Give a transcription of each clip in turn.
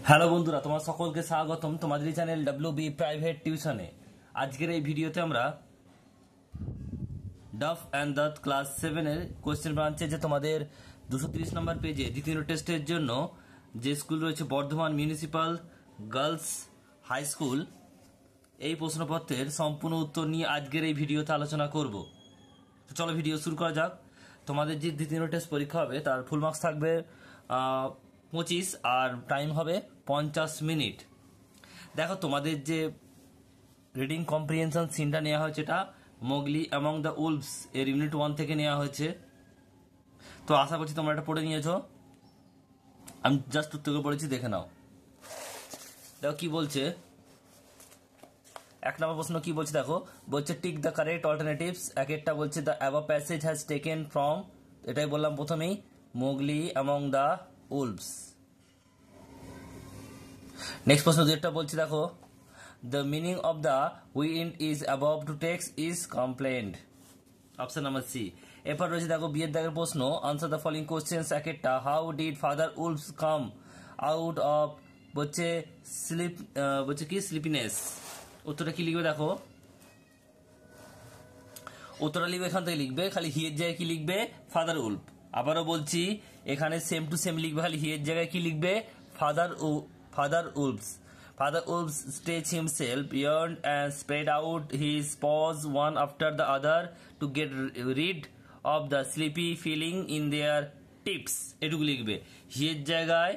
Hello বন্ধুরা, তোমার সকলকে স্বাগতম তোমাদের চ্যানেল WB প্রাইভেট টিউশনে। আজকের এই ভিডিওতে আমরা ডাফ অ্যান্ড দাঁত ক্লাস 7-এর কোয়েশ্চেন ব্রাঞ্চে যে তোমাদের 230 নম্বর পেজে দ্বিতীয় টেস্টের জন্য যে স্কুল রয়েছে Bardhaman municipal girls high school, এই প্রশ্নপত্রের সম্পূর্ণ উত্তর নিয়ে আজকের এই ভিডিওতে আলোচনা করব। তো চলো ভিডিও শুরু করা যাক। তোমাদের যে দ্বিতীয় টেস্ট পরীক্ষা হবে তার ফুল মার্কস থাকবে 25 আর টাইম হবে 50 মিনিট। দেখো তোমাদের যে রিডিং কম্প্রিহেনশন সিনটা নেওয়া হয়েছে এটা মোগলি অ্যামং দ্য উলভস এর ইউনিট 1 থেকে নেওয়া হয়েছে। তো আশা করছি তোমরা এটা পড়ে নিয়েছো। আমি জাস্ট উত্তর পড়েছি, দেখে নাও। দেখো কি বলছে, এক নম্বর প্রশ্ন কি বলছে দেখো, বলছে টিক দ্য কারেক্ট অল্টারনেটিভস। এক একটা বলছে the above passage has taken from, এটাই বললাম প্রথমেই, Mowgli among the wolves. Next প্রশ্ন যেটা বলছি দেখো, the meaning of the wind is above to text is complaint, option number C. এরপর রয়েছে দেখো বিয়ের দাগের প্রশ্ন, আনসার দ্য ফলোইং কোশ্চেন্স। এক একটা, how did father wolves come out of, বলছে স্লিপ, বলছে কি স্লিপিনেস। উত্তরটা কি লিখবে দেখো, উত্তরটা লিখবে এখান থেকে লিখবে, খালি হি এর জায়গায় কি লিখবে ফাদার উলফ। আবারও বলছি এখানে সেম টু সেম লিখবে, খালি হি এর জায়গায় কি লিখবে father wolves. Father Wolf stretched himself, yawned and spread out his paws one after the other to get rid of the sleepy feeling in their tips. এটুকু লিখবে, হি এর জায়গায়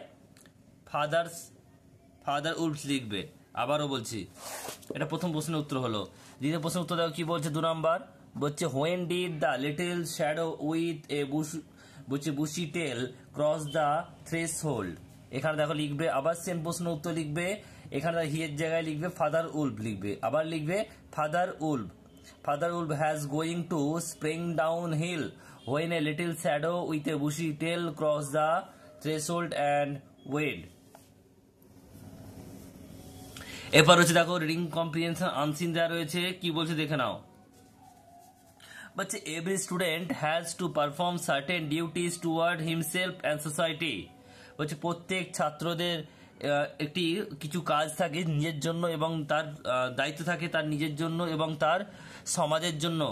ফাদার উলফস লিখবে। আবারও বলছি, এটা প্রথম প্রশ্নের উত্তর হলো। দ্বিতীয় প্রশ্নের উত্তর দেখো কি বলছে, 2 নম্বর বলছে when did the little shadow with a bushy tail cross the threshold. এখানে দেখো লিখবে, আবার সেম প্রশ্ন উত্তর লিখবে, এখানে হি এর জায়গায় লিখবে ফাদার উলফ লিখবে, আবার লিখবে father wolf has going to spring down hill when a little shadow with a bushy tail cross the threshold and wade. এরপর হচ্ছে দেখো রিডিং কম্প্রিহেনশন আনসিন দেওয়া রয়েছে, কি বলছে দেখে নাও। বলছে every student has to perform certain duties toward himself and society. বলছে প্রত্যেক ছাত্রদের একটি কিছু কাজ থাকে নিজের জন্য এবং তার দায়িত্ব থাকে তার নিজের জন্য এবং তার সমাজের জন্য।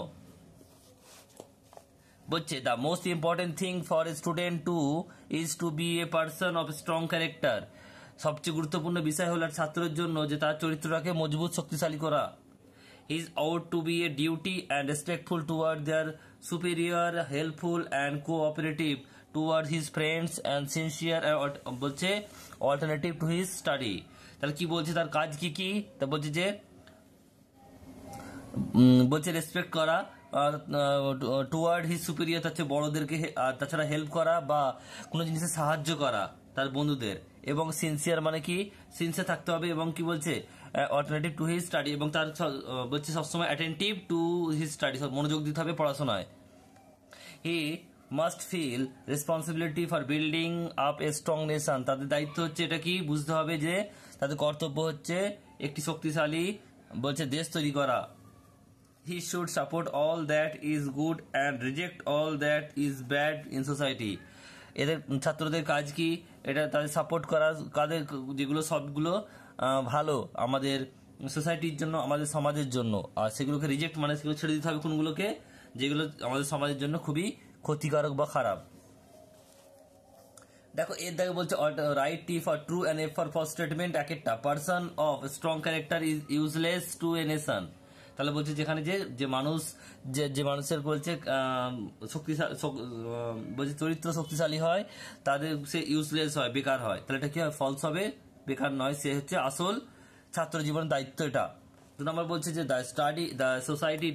বলছে the most important thing for a student is to be a person of strong character. সবচেয়ে গুরুত্বপূর্ণ বিষয় হলো ছাত্রের জন্য যে তার চরিত্রটাকে মজবুত শক্তিশালী করা। He is out to be a duty and respectful toward their superior, helpful and cooperative toward his friends and sincere, বলছে অল্টারনেটিভ টু হিজ স্টাডি। তাহলে কি বলছে তার কাজ কি কি, তা বলছে যে বলছে রেসপেক্ট করা টুয়ার্ড হিজ সুপিরিয়র, হচ্ছে বড়দেরকে, আর তাছাড়া হেল্প করা বা কোনো জিনিসে সাহায্য করা তার বন্ধুদের, এবং সিনসিয়ার মানে কি সিনসিয়ার থাকতে হবে, এবং কি বলছে অল্টারনেটিভ টু হিজ স্টাডি, এবং তার বলছে সবসময় অ্যাটেন্টিভ টু হিজ স্টাডি, সব মনোযোগ দিতে হবে পড়াশোনায়। He must feel responsibility for building up a strong nation. তাদের দায়িত্ব হচ্ছে এটা কি বুঝতে হবে যে তাদের কর্তব্য হচ্ছে একটি শক্তিশালী বলছে দেশ তৈরি করা। He should support all that is good and reject all that is bad in society. এদের ছাত্রদের কাজ কি, এটা তাদের সাপোর্ট করা, কাদের যেগুলো সবগুলো ভালো আমাদের সোসাইটির জন্য, আমাদের সমাজের জন্য, আর সেগুলোকে রিজেক্ট মানে সেগুলো ছেড়ে দিতে হবে কোনগুলোকে, যেগুলো আমাদের সমাজের জন্য খুবই ক্ষতিকারক বা খারাপ। দেখো এর দাগে বলছে write T for true and F for false statement. এক একটা, person of strong character is useless to a nation. তাহলে বলছে যেখানে যে মানুষ যে মানুষের বলছে শক্তিশালী বলছে চরিত্র শক্তিশালী হয় তাদের সে ইউজলেস হয়, বেকার হয়। তাহলে এটা কি হয়, ফলস হবে, বেকার নয়, সে হচ্ছে আসল ছাত্র জীবনের দায়িত্ব এটা। 2 নম্বর বলছে যে the society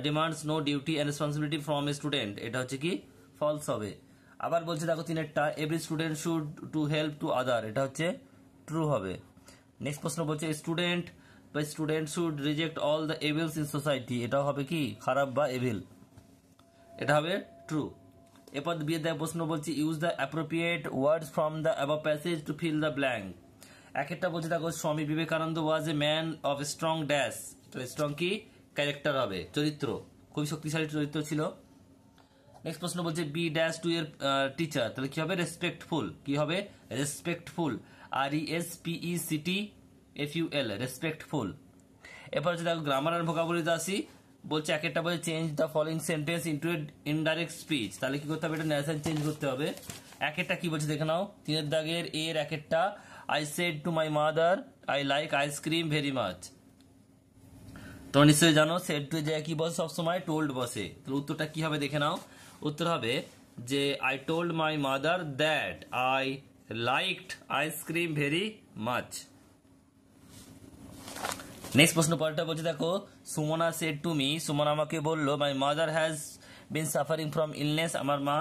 demands no duty and responsibility from a student, এটা হচ্ছে কি ফলস হবে। আবার বলছে দেখো 3টা, every student should to help to other, এটা হচ্ছে ট্রু হবে। নেক্সট প্রশ্ন বলছে student should reject all the evils in society, এটা হবে কি খারাপ বা এভিল, এটা হবে ট্রু। এরপর বিয়ের দায় প্রশ্ন বলছে use the appropriate words from the above passage to fill the blank. এক একটা বলছে দেখো Swami Vivekananda was a man of strong dash, তো স্ট্রং কি ক্যারেক্টার হবে, চরিত্র, খুবই শক্তিশালী চরিত্র ছিল। নেক্সট প্রশ্ন বলছে B dash to her teacher, তাহলে কি হবে রেসপেক্টফুল, কি হবে রেসপেক্টফুল, RESPECTFUL, রেসপেক্টফুল। এরপর হচ্ছে দেখো গ্রামার আর ভোকাবুলারিতে আসি, বলছে এক একটা বলছে change the following sentence into indirect speech, তাহলে কি করতে হবে এটা ন্যারেশন চেঞ্জ করতে হবে। এক একটা কি বলছে দেখে নাও, 3 দাগের এর এক একটা, I said to my mother I like ice cream very much. তোমরা নিশ্চয়ই জানো সেড টু জায়গায় কি বসে সবসময়, টোল্ড বসে, তাহলে উত্তরটা কি হবে দেখে নাও, উত্তর হবে যে I told my mother that I liked ice cream very much. Next প্রশ্ন পরেরটা বলছে দেখো, Sumana said to me, Sumana আমাকে বললো my mother has been suffering from illness, আমার মা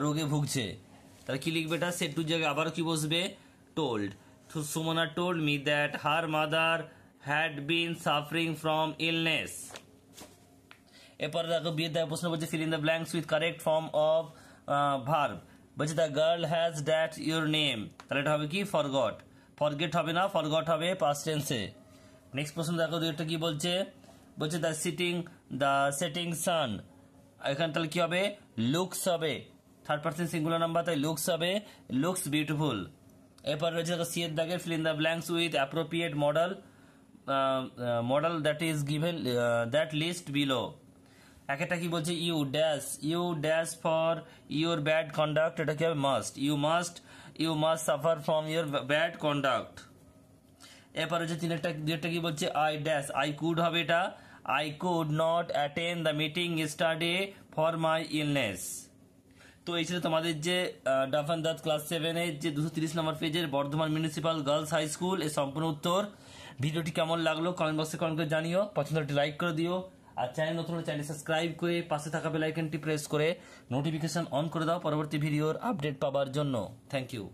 রোগে ভুগছে, তাহলে কি লিখবে এটা, সেড টু জায়গায় আবারও কি বসবে, told. Sumana told me that her mother had been suffering from illness. এরপরে দেখো বিয়ের দায় প্রশ্ন বলছে fill in the blanks with correct form of verb, বলছে the girl has that your name, তাহলে এটা হবে কি ফরগট, ফরগেট হবে না, ফরগট হবে পাস্ট টেন্সে। নেক্সট প্রশ্ন দেখো দুইটা কি বলছে, বলছে দ্য সেটিং সান, এখানে তাহলে কি হবে লুকস হবে, থার্ড পার্সন সিঙ্গুলার নাম্বার, তাই লুকস হবে, লুকস বিউটিফুল। এরপর রয়েছে দেখো সি এর দাগে fill in the blanks with appropriate model that is given that list below. এক একটা কি বলছে you dash for your bad conduct, এটা কি হবে must, you must suffer from your bad conduct. এরপর হচ্ছে দুইটা কি বলছে আই ড্যাশ, আই কুড হবে এটা, I could not attend the meeting ইস্টারডে for my illness. তো এই ছিল তোমাদের যে ডাফান দাত ক্লাস 7-এর যে 230 নম্বর পেজের Bardhaman municipal girls high school এর সম্পূর্ণ উত্তর। ভিডিওটি কেমন লাগলো কমেন্ট বক্সে কমেন্ট করে জানিও, পছন্দটি লাইক করে দিও, আর চ্যানেল নতুন হলে চ্যানেল সাবস্ক্রাইব করে পাশে থাকা বেল আইকনটি প্রেস করে নোটিফিকেশন অন করে দাও পরবর্তী ভিডিওর আপডেট পাওয়ার জন্য। Thank you.